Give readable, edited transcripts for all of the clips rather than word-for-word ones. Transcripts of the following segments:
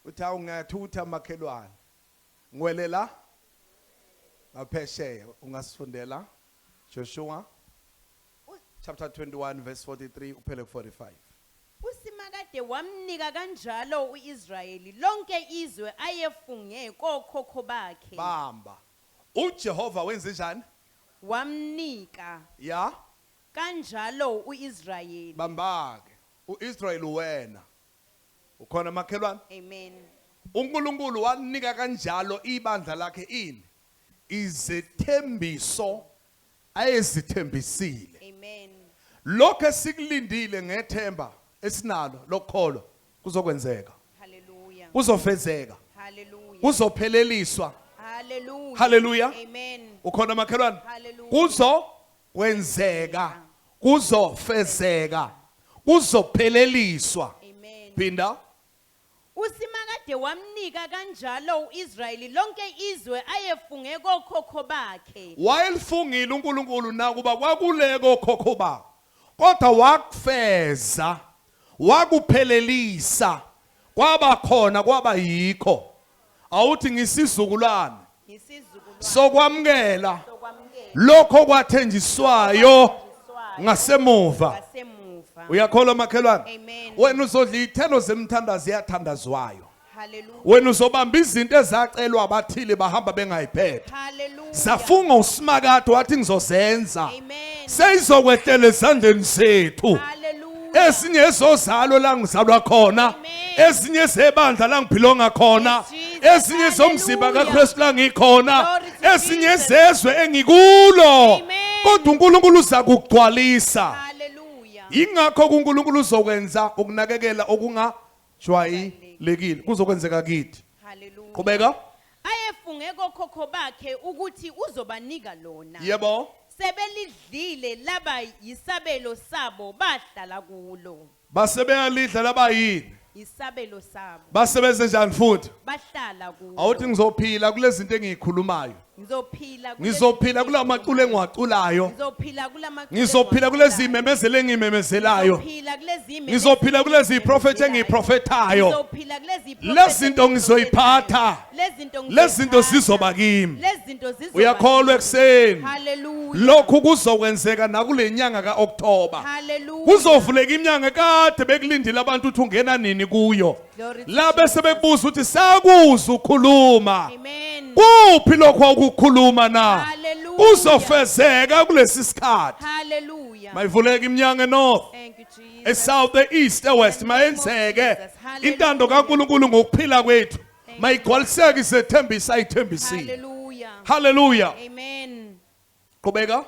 uthi awungathutha makhelwane ngwelela ngaphesheya ungasifundela Joshua chapter 21 verse 43 uphele 45. uSimakade wamnika kanjalo uIsrayeli lonke izwe ayefunge kokhokho bakhe. Bamba uJehova wenze njani? Wamnika ya kanjalo uIsrayeli. Bambake uIsrayeli wena ukhona makhelwane. Amen. uNkulunkulu wanika kanjalo ibandla lakhe ini izethembiso ayezithembisile. Amen. Lokho esikulindile ngethemba esinalo lokholwa kuzokwenzeka. Hallelujah. Kuzofezeka. Hallelujah. Kuzopheleliswa. Hallelujah. Hallelujah. Amen. Ukhona makhelwane? Hallelujah. Kuzokwenzeka. Kuzofezeka. Kuzopheleliswa. Amen. Phinda. uSimakade wamnika kanjalo uIsrayeli lonke izwe ayefunge kokhokho bakhe. Wayelifungile uNkulunkulu nakuba kwakuleko khokho bakho. Kodwa wakufeza, wakuphelelisa. Kwaba khona kwaba yikho. Awuthi ngisizukulwane sokwamkela lokho kwathenjiswayo ngasemuva. Uyakholwa makhelwane? Amen. Wena uzodla ithelo zemthandazo yathandazwayo. Hallelujah. Wena uzobamba izinto ezacelwa abathile bahamba bengayiphethe. Hallelujah. Safunga uSimakade wathi ngizozenza. Amen. Seyizokwehlela ezandleni zethu. Hallelujah. Esinye ezozalo la ngizalwa khona. Amen. Esinye zebandla la ngiphilonga khona. Yes, Jesus. Esinye zomzimba kaKristu la ngikhona. Glory to Esinye Jesus. zezwe engikulo. Amen. Kodwa uNkulunkulu uzakugcwalisa. Hallelujah. Ingakho uNkulunkulu uzokwenza ukunakekela okungajwayelekile kuzokwenzeka kithi. Hallelujah. Qhubeka. Ayefunge kokhokho bakhe ukuthi uzobanika lona. Yebo. Sebelidlile laba yisabelo sabo bahlala kulo. Base beyalidla labayini. Isabelo sabo Basebenze njani futhi? bahlala kulo. Awuthi ngizophila kulezi zinto engizikhulumayo. Ngizophila kula maculo engiwaculayo. Ngizophila kulezi imemezelo engimemezelayo. Ngizophila kulezi prophet engiprofetayo. Lezi zinto ngizoyiphatha. Lezi zinto zizoba kimi. Uyakholwa ekseni? Hallelujah. Lokhu kuzokwenzeka nakule nyanga kaOctober. Kuzovuleka iminyanga kade bekulindile abantu ukuthi ungena nini kuyo. La bese bekubuza ukuthi sakuzwa ukhuluma. Amen. Kuphi lokho ukukhuluma na? Hallelujah. Kuzofezeka kulesi sikhathi. Hallelujah. Mayivuleka iminyanga north. Thank you, Jesus. Esouth, the east, the west mayenzeke. Intando kaNkulunkulu ngokuphila kwethu. Mayigcwaliseke izethembiso ayithembisile. Hallelujah. Hallelujah. Amen. Qhubeka.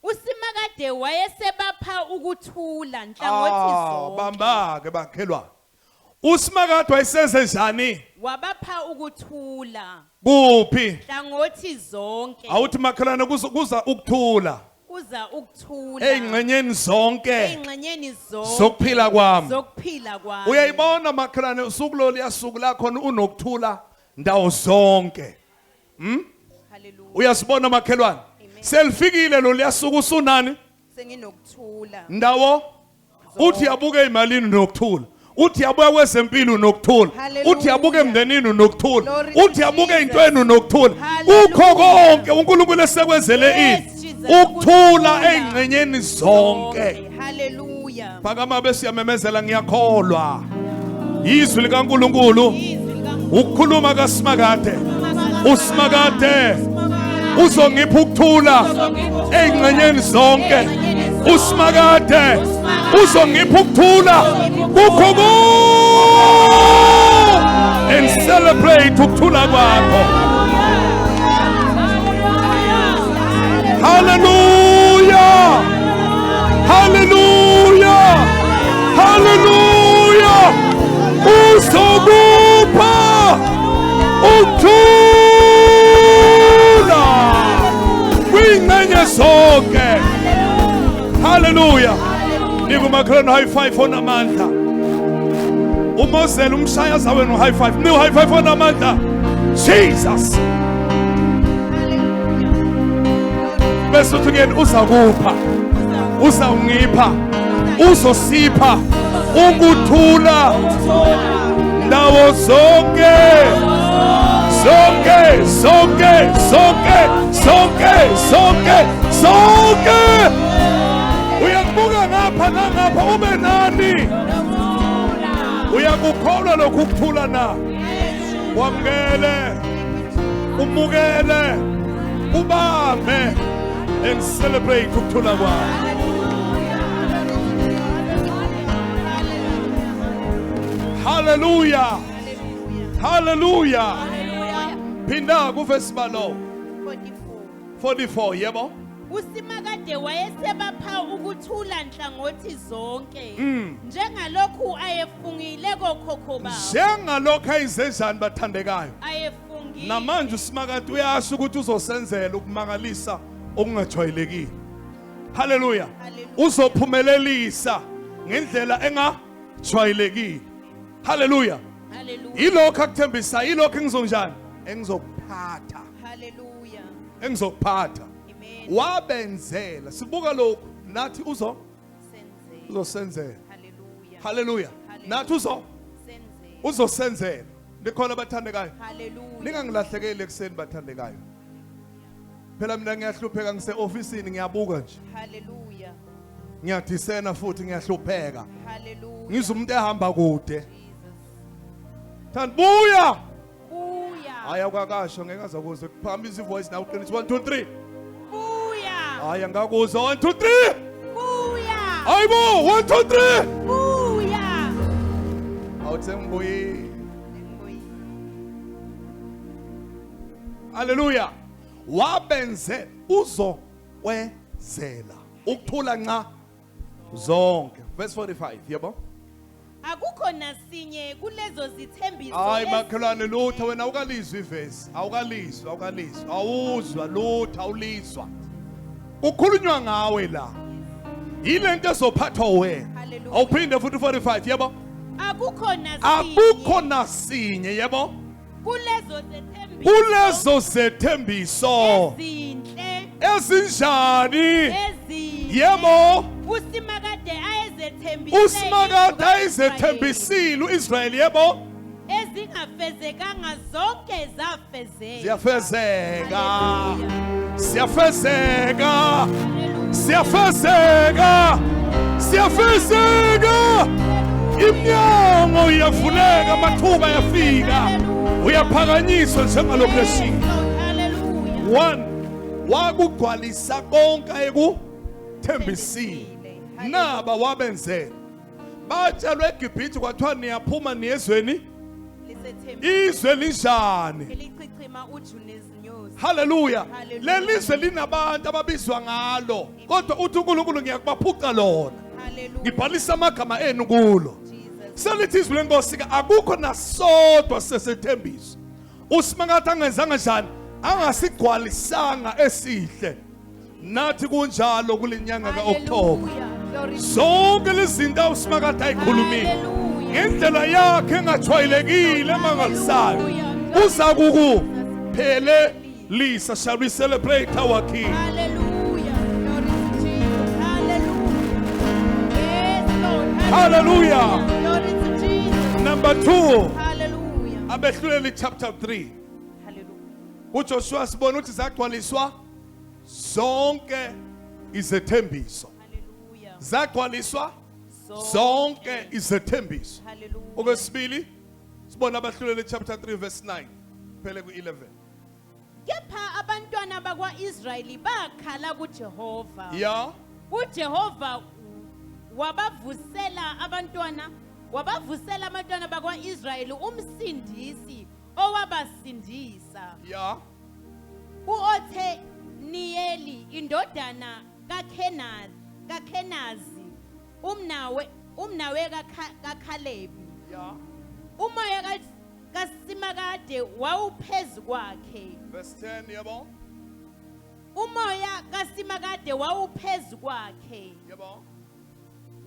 uSimakade wayesebapha ukuthula nhlangothi zonke. Bamba ke bakhelwa. uSimakade wayesenze njani? Wabapha ukuthula Kuphi? nhlangothi zonke. Awuthi makhelwane kuza ukuthula. Kuza ukuthula Eyingxenyeni zonke eyingxenyeni zonke zokuphila kwami. zokuphila kwami. Uyayibona makhelwane usuku lo liyasuku la khona unokuthula ndawo zonke. Hallelujah. Uyasibona makhelwane? Selifikile lo liyasuku usunani? Senginokuthula. Ndawo uthi yabuke imalini nokuthula. Uthi yabuya kwezempilo unokuthula. Uthi yabuke emndenini unokuthula. Uthi yabuke intweni unokuthula. Ukho konke uNkulunkulu esekwenzele ini ukuthula eyingxenyeni zonke. Hallelujah. Phakama besiyamemezela ngiyakholwa. Izwi likaNkulunkulu ukukhuluma kaSimakade. uSimakade uzongipha ukuthula eyingxenyeni zonke. uSimakade uzongipha ukuthula kukho and celebrate ukuthula kwakho. Hallelujah. Hallelujah. Hallelujah. Uzokupha ukuthula kwingxenye zonke. Hallelujah. Nikumakhelwane high five onamandla. Umozela umshaya zawenu high five. Ni high five onamandla. Jesus. Bese uthi ngene uzakupha. Uzawungipha. Uzosipha ukuthula Ndawo zonke. Zonke, zonke, zonke, zonke, zonke, zonke. Uyakubuka ngapha nangapha ube nani? Uyakukholwa lokhu ukuthula na? Wamukele, umukele, ubambe, and celebrate ukuthula kwakho. Hallelujah. Hallelujah. Pinda kuvesi balo 44 yebo. uSimakade wayesebapha ukuthula nhlangothi zonke njengalokhu ayefungile kokhokho babo Njengalokho ayizenjani bathandekayo. ayefungile Namanje uSimakade uyasho ukuthi uzosenzela ukumakalisa okungajwayelekile. Hallelujah. Uzophumelelisa ngendlela engajwayelekile. Hallelujah. hallelujah Ilokho akuthembisa, ilokho engizonjani? Engizokuphatha. hallelujah Engizokuphatha. amen Wabenzela. Sibuka lokho nathi uzosenzela. hallelujah Hallelujah. Nathi senze uzosenzela. Likhona abathandekayo. hallelujah Ningangilahlekeli ekseni bathandekayo. Phela mina ngiyahlupheka ngise officeini ngiyabuka nje. hallelujah Ngiyadisena futhi ngiyahlupheka. hallelujah Ngizwe umuntu ehamba kude. Jesus Thandibuya. buya Aya kwakasho ngeke azakuze kuphambisa ivoice nawe uqinisa 1 2 3. buya Aya ngakuzwa 1 2 3. buya Ayibo 1 2 3. buya Awuthe ngibuyi. Hallelujah. Wabenze uzokwenzela ukuthula nqa zonke. Verse 45 yebo. akukho nasinye kulezo zithembiso Hayi makhelwane lutho wena awukalizwa ivesi. Awukalizwa. Awuzwa lutho awulizwa. Kukhulunywa ngawe la. Yilento ezophathwa wena. Hallelujah. Awuphinde futhi 45 yebo. akukho nasinye Akukho nasinye yebo. kulezo zethembiso Kulezo zethembiso ezinhle ezinjani ezinhle yebo. uSimakade uSimakade ayizethembisile uIsrayeli yebo. ezingafezekanga zonke zafezeka Ziyafezeka. Hallelujah. Siyafezeka. Hallelujah. Siyafezeka. Siyafezeka. Iminyango iyavuleka, amathuba yafika. Uyaphakanyiswa njengalokho eshiwo. Hallelujah. 1 wakugcwalisa konke ayekuthembisile. Naba wabenzela. Batshelwe eGibhithe kwathiwa niyaphuma niyezweni izwe linjani. Elichichima uju nezinyosi. Hallelujah. Hallelujah. Lelizwe linabantu ababizwa ngalo. Kodwa uthi uNkulunkulu ngiyakubaphuca lona. Hallelujah. Ngibhalisa amagama enu kulo. Jesus. Selithi izwi lenkosi akukho nasodwa sesethembiso. uSimakade angenzanga njani? Angasigcwalisanga esihle. Nathi kunjalo kulenyanga kaOkthoba. Hallelujah. Glory to Zonke lezinto uSimakade ayikhulumile. Hallelujah. Ngendlela yakhe engajwayelekile emangalisayo. Uza kukuphelelisa. Shall we celebrate our King? Hallelujah. Glory to Jesus. Hallelujah. Yes, Lord. Hallelujah. Glory to Jesus. Number 2. Hallelujah. Abehluleli chapter 3. Hallelujah. uJoshua sibona ukuthi zagcwaliswa zonke izethembiso. Hallelujah. Zagcwaliswa zonke izethembiso. Hallelujah. Okwesibili sibona abahluleli chapter 3 verse 9 phele ku11. Kepha abantwana bakwa-Israyeli bakhala kuJehova. Yeah. uJehova wabavusela abantwana bakwa-Israyeli umsindisi owabasindisa Yeah. u-Otheniyeli indodana kaKhenazi umnawe kaKhalebi. Yeah. Umoya kaSimakade wawuphezu kwakhe. Verse 10 yabo. Umoya kaSimakade wawuphezu kwakhe. Yabo.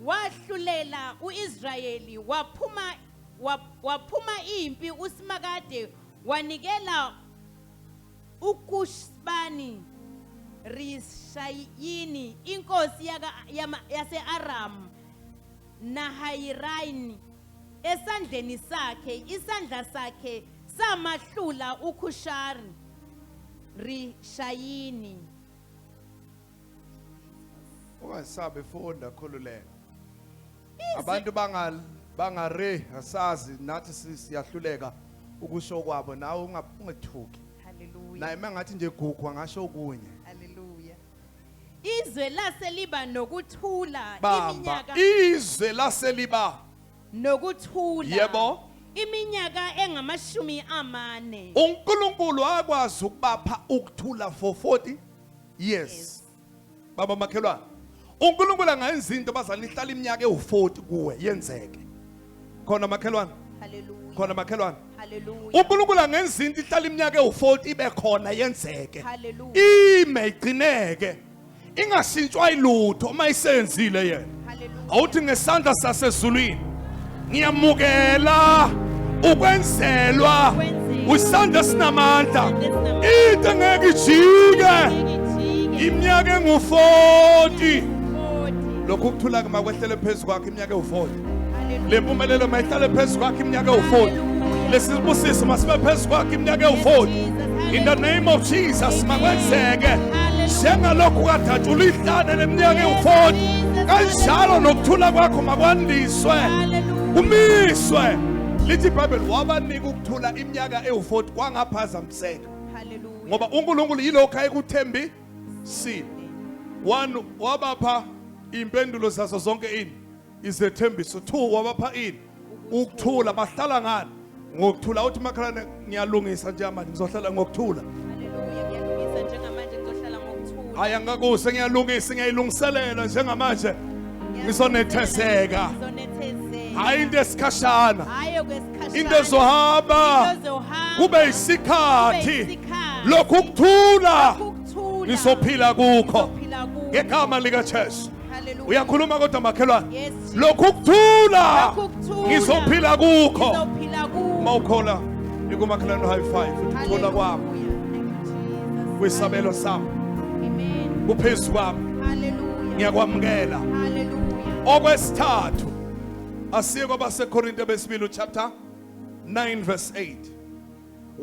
Wahlulela uIsrayeli waphuma impi. uSimakade wanikela uKushbani Rishayini inkosi yase-Aram Nahayirani esandleni sakhe isandla sakhe samahlula ukhushari rishayini. Ungasabe funda khululeka. Abantu bangare asazi nathi siyahluleka ukusho kwabo nawe ungethuki. Hallelujah. Naye mangathi nje gugu angasho kunye. Hallelujah. Izwe laseliba nokuthula Bamba iminyaka izwe laseliba nokuthula. Yebo. Iminyaka engamashumi 4. uNkulunkulu akwazi ukubapha ukuthula for 40 years. Baba makhelwane. uNkulunkulu angayenza into bazali ihlala iminyaka ewu40 kuwe yenzeke. Khona makhelwane. Hallelujah. Khona makhelwane. Hallelujah. uNkulunkulu angenza into ihlala iminyaka ewu40 ibe khona yenzeke. Hallelujah. Ime igcineke. Ingashintshwa ilutho uma isenzile yena. Hallelujah. Awuthi ngesandla sasezulwini ngiyamukela ukwenzelwa usandla sinamandla into ngeke ijike iminyaka engu40 lokhu ukuthula ke makwehlele phezulu kwakhe iminyaka ewu40 lempumelelo mayihlale phezulu kwakhe iminyaka ewu40 lesibusiso masibe phezulu kwakhe iminyaka ewu40 in the name of Jesus makwenzeke njengalokhu kadatshula ihlane leminyaka ewu40 kanjalo nokuthula kwakho makwandiswe umiswe lithi iBhayibheli wabanika ukuthula iminyaka ewu40 kwangaphazamiseka ngoba uNkulunkulu yilokho ayekuthembisile. 1 wabapha impendulo zazo zonke ini izethembiso. 2 wabapha ini ukuthula. Bahlala ngani? Ngokuthula. Uthi makhalane ngiyalungisa nje manje ngizohlala ngokuthula. Hallelujah. Ngiyalungisa njengamanje ngizohlala ngokuthula. Aya ngakuse ngiyalungisa ngiyilungiselela njengamanje ngizonethezeka. Hayi into esikhashana. Hayi kwesikhashana. Into ezohamba kube isikhathi lokhu ukuthula nisophila kukho ngegama lika Jesu. Uyakhuluma kodwa makhelwane lokhu ukuthula ngizophila kukho mawukhola ikumakhelwane high five ukuthula kwami kwisabelo sami kuphezulu kwami ngiyakwamukela. Okwesithathu asiye kwabaseKorinte besibili chapter 9 verse 8.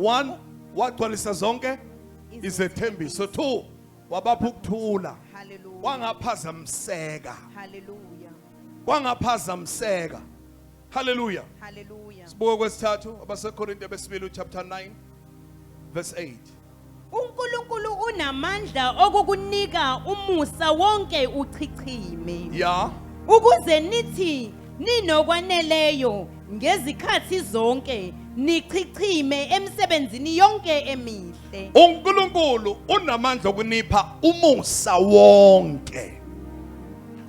1 wagcwalisa zonke izethembiso. 2 wabapha ukuthula wangaphazamiseka. Wangaphazamiseka. Hallelujah. Sibuke kwesithathu abaseKorinte besibili chapter 9 verse 8. uNkulunkulu unamandla okukunika umusa wonke uchichime. Yeah. Ukuze nithi ninokwaneleyo ngezikhathi zonke nichichime emsebenzini yonke emihle. uNkulunkulu unamandla okunipha umusa wonke.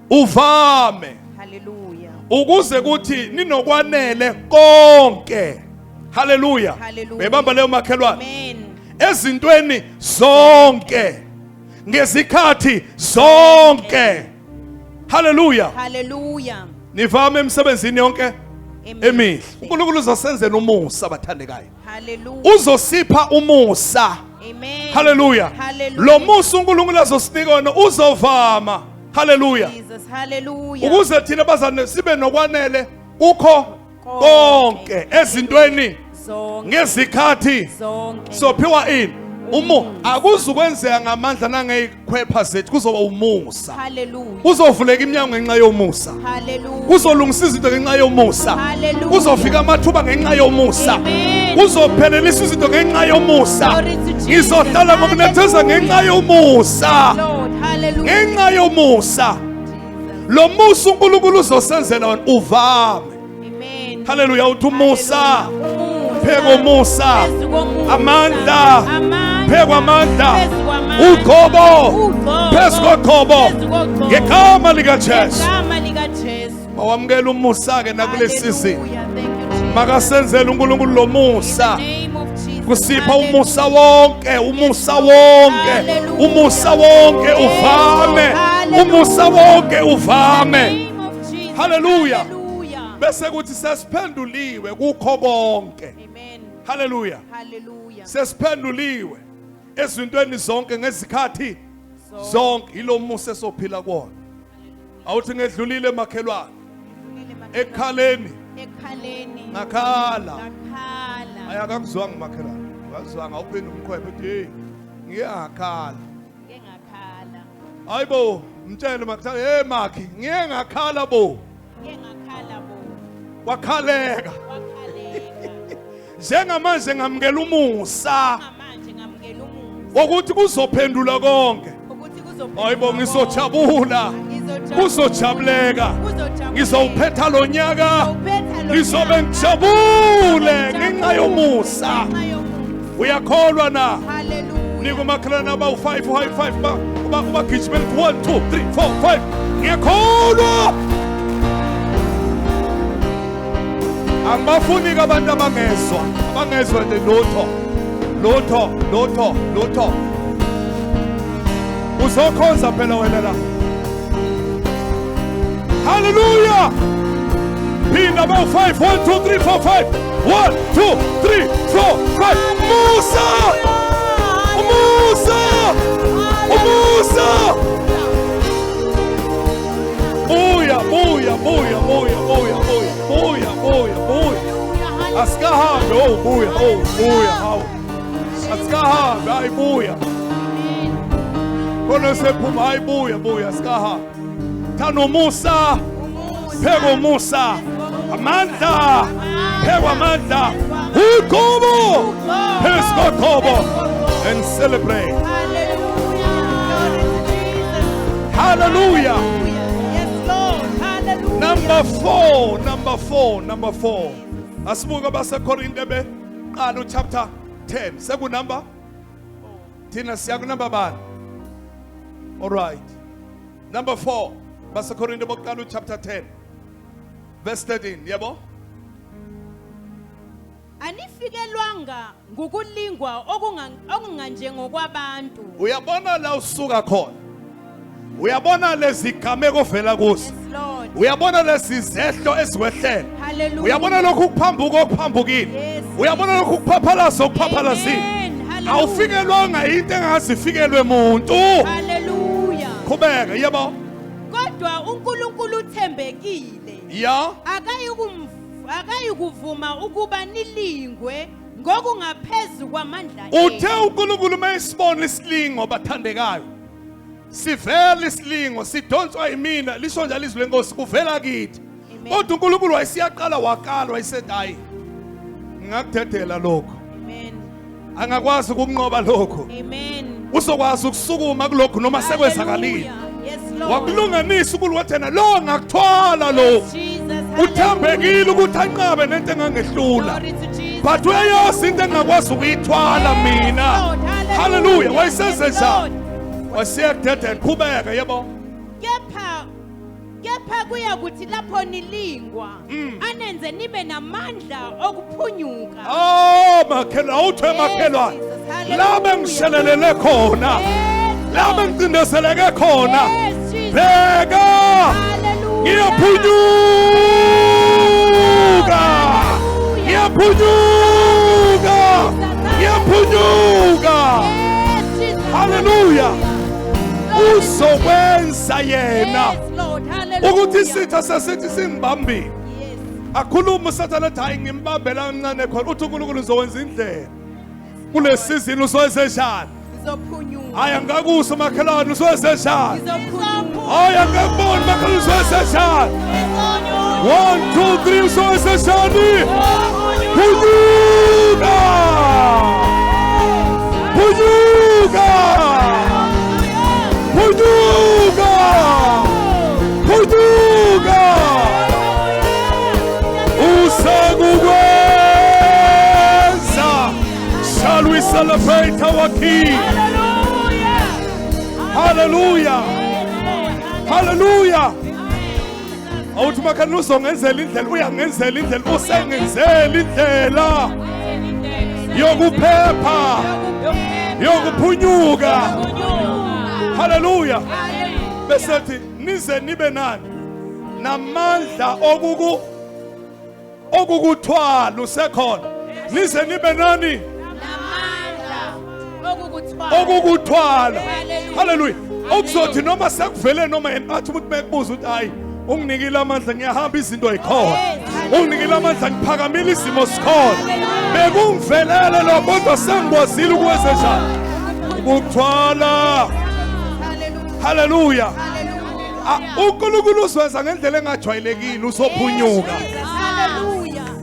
Uvame. Hallelujah. Ukuze kuthi ninokwanele konke. Hallelujah. Bebamba leyo makhelwane. Amen. Ezintweni zonke ngezikhathi zonke. Hallelujah. Hallelujah. Nivame emsebenzini yonke emihle. uNkulunkulu uzosenzela umusa abathandekayo. Hallelujah. Uzosipha umusa. Amen. Hallelujah. Lo musa uNkulunkulu azosinika wona uzovama. Hallelujah. Jesus. Hallelujah. Ukuze thina bazane sibe nokwanele ukho konke ezintweni ngezikhathi sophiwa ini akuzukwenzeka ngamandla nangeyikhwepha zethu kuzoba umusa. Hallelujah. Kuzovuleka iminyango ngenxa yomusa. Hallelujah. Kuzolungisa izinto ngenxa yomusa. Hallelujah. Kuzofika amathuba ngenxa yomusa. Amen. Kuzophelelisa izinto ngenxa yomusa. Glory to Jesus. Ngizohlala ngokunetheza ngenxa yomusa. Lord. Hallelujah. Ngenxa yomusa. Lo musa uNkulunkulu uzosenzela wona uvame. Amen. Hallelujah. Uthi umusa. Pheko umusa. Amandla. Pheko amandla. Uqobo. Phezu koqobo. Ngegama lika Jesu. Mawamukela umusa ke nakulesi sizini. Makasenzele uNkulunkulu lo musa. Kusipha umusa wonke, umusa wonke, umusa wonke uvame, umusa wonke uvame. Hallelujah. Bese kuthi sesiphenduliwe kukho konke. Hallelujah. Sesiphenduliwe ezintweni zonke ngezikhathi zonke ilo musa esophila kuona. Awuthi ngedlulile makhelwane ekhaleni ekukhaleni ngakhala ngakhala ayakangizwanga makhelwane ngazwanga uphinde umkhwephe uthi hey ngike ngakhala ngengakhala hayibo mtshele makuthatha hey makhi ngike ngakhala bo ngengakhala bo wakhaleka wakhaleka njengamanje ngamukela umusa manje ngamukela umusa ukuthi kuzophendula konke ukuthi kuzophendula hayibo ngizojabula kuzojabuleka ngizowuphetha lo nyaka ngizobe ngijabule ngenxa yomusa uyakholwa na hallelujah nikumakhelana abawu-5 ubagijimela 1 2 3 4 5 ngiyakholwa angibafuni-ke abantu abangezwa nje lutho uzokhonza phela wena la hallelujah phinda abawu-5 1 2 3 4 5 1 2 3 4 5 musa buya asikahambe buya hawu asikahambe hayi buya khona sephuma hayi buya asikahambe thana umusa pheka umusa amandla phekwa amandla uqobo phesiqobo and celebrate hallelujah yes Lord hallelujah number 4 asibuka basekorinte beqala chapter 10 sekunumber thina siya kunumber bani all right number 4 basekorinte beqala chapter 10 verse 13 yebo anifikelwanga ngukulingwa okunganjengokwabantu uyabona la usuka khona uyabona lezigameko ovela kuzo yes Lord uyabona lesizehlo eziwehlele hallelujah uyabona lokhu ukuphambuka okuphambukile yes uyabona lokhu ukuphaphalaza okuphaphalazi Amen. awufikelwanga into engazifikelwe umuntu hallelujah qhubeka yebo kodwa uNkulunkulu uthembekile ya akayikuvuma ukuba nilingwe ngokungaphezulu kwamandla uthe uNkulunkulu mayisibona isilingo bathandekayo sivela isilingo sidonswa yimina lisho njalo izwi lenkosi kuvela kithi kodwa uNkulunkulu wayesiyaqala wakala wayesethi hayi ngakudedela lokho amen angakwazi ukunqoba lokho amen uzokwazi ukusukuma kulokho noma sekwenzakalile yes Lord wakulunganisa ukulwathena lo ngakuthwala lo Jesus uthembekile ukuthi anqabe nento engangehlula glory to Jesus but uyayazi into engakwazi ukuyithwala mina Lord, hallelujah wayeseze yes, njalo Lord. wasiyakudedela qhubeka yebo kepha kuyakuthi lapho nilingwa anenze nibe namandla okuphunyuka makhelwane awuthwe Yes, makhelwane Jesus. Hallelujah. la bengishelelele khona Yes, la Lord. bengicindezeleke khona Yes, Jesus. bheka Hallelujah. ngiyaphunyuka Yes, Jesus. hallelujah Lord, uzokwenza yena yes, Lord. Hallelujah. ukuthi isitha sesithi singibambile Yes. akhuluma usathana athi hayi ngimbambela kancane khona uthi uNkulunkulu uzowenza indlela kule season uzowenzenjani Ngizophunyuka. hayi angakuso makhelwane uzowenzenjani Ngizophunyuka. hayi angakuboni makhelwane uzowenzenjani 1 2 3 uzowenzenjani phunyuka usakukwenza. Shall we celebrate our King? Hallelujah. Hallelujah. Awuthi makhelwane uzongenzela indlela uyangenzela indlela usengenzela indlela yokuphepha yokuphunyuka. Hallelujah. Besethi nize nibe nani namandla okukuthwala usekhona nize nibe nani okukuthwala. Hallelujah. Okuzothi noma sekuvele noma yena athi ukuthi bekubuza ukuthi hayi unginikile amandla ngiyahamba izinto ayikhona unginikile amandla ngiphakamile isimo sikhona bekungivelele lo kodwa sengikwazile ukwenza njani ukugcwala. Haleluya. uNkulunkulu usiwenza ngendlela engajwayelekile usophunyuka.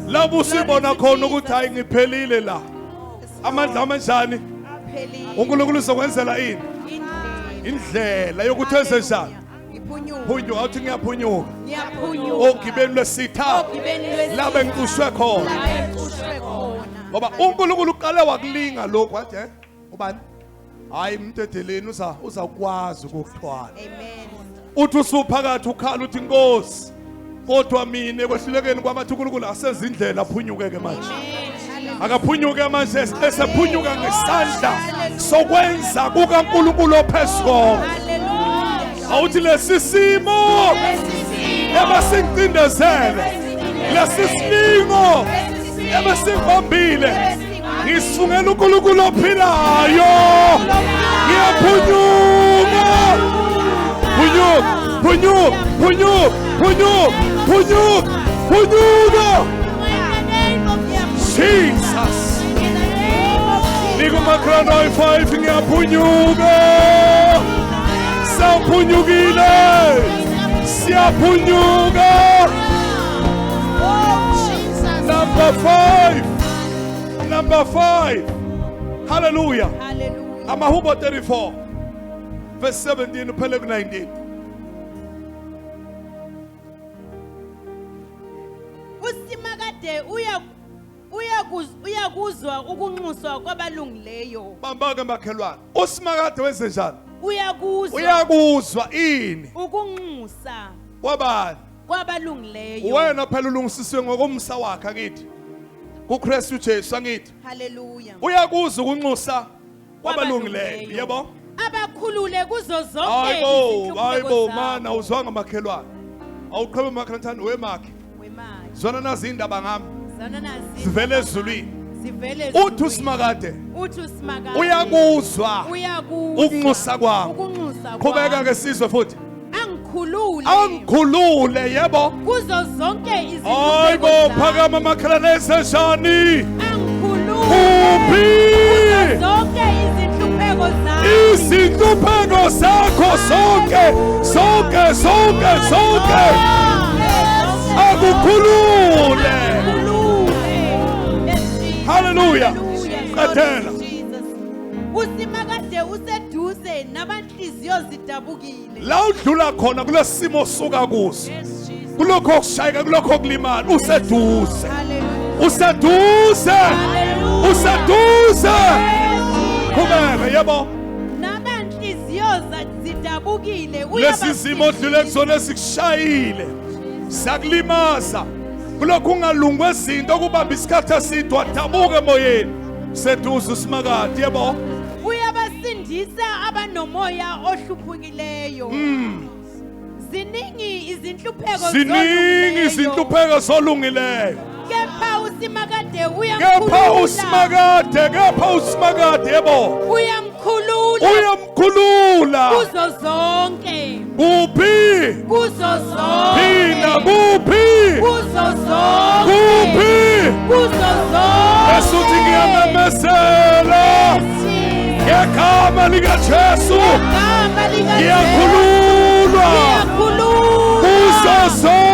Labo usibona khona ukuthi hayi ngiphelile la amandla amanjani uNkulunkulu uzokwenzela ini indlela yokuthi wenze njani phunyuka uthi ngiyaphunyuka ogibeni lwesithathu labe ngikushwe khona ngoba uNkulunkulu uqale wakulinga lokho wathi ubani hayi umtedeleni uzakwazi ukukuthwala. Uthi usuphakathi ukhala uthi Nkosi kodwa mina ekwehlulekeni kwamathi uNkulunkulu asenza indlela aphunyukeke manje akaphunyuke manje esephunyuka ngesandla sokwenza kukaNkulunkulu ophezulu. Awuthi lesi simo ebasingcindezele lesi silingo ebasivambile ngisifungela uNkulunkulu ophilayo ngiyaphunyuka phunyuka phunyuka phunyuka phunyuka phunyuka Jesus nikumakhona oyi-5 ngiyaphunyuka saphunyukile siyaphunyuka. Number 5 hallelujah Amahubo 34 verse 17 uphele ku-19. usimakade uyakuzwa ukunxuswa kwabalungileyo. Bambake makhelwane usimakade wenze njani uyakuzwa ini ukunxusa kwabani kwabalungileyo. wena phela ulungisisiwe ngokomsa wakhe akithi kuKristu Jesu angithi haleluya. uyakuzwa ukunxusa kwabalungileyo yebo abakhulule kuzo zonke izinhlupheko hayibo mana uzwanga makhelwane awuqhebe makhelwane wemakhe zona nazi indaba ngami sivele ezulwini uthi usimakade uyakuzwa ukunxusa kwami qhubeka ngesizwe futhi angikhulule yebo kuzo zonke izinhlupheko hayibo phakama makhelwane esenjani kuphi zonke izinhlupheko zakho izinhlupheko zakho zonke akukhulule. Hallelujah. Qathela usimakade useduze nabanhliziyo zidabukile la udlula khona kulesimo suka kuso kulokho okushayeka kulokho okulimala useduze khubeka yebo nabanhliziyo zidabukile lesi simo odlule kuzona sikushayile sakulimaza kulokhu ungalungwe izinto kubamba isikhathi eside wadabuka emoyeni seduze usimakade yebo uyabasindisa abanomoya ohluphukileyo. Ziningi izinhlupheko zolungileyo kepha usimakade yebo uyamkhulula kuzo zonke kuphi phina kuphi esuthi ngiyamemezela ngegama likaJesu ngiyakhululwa kuzo zonke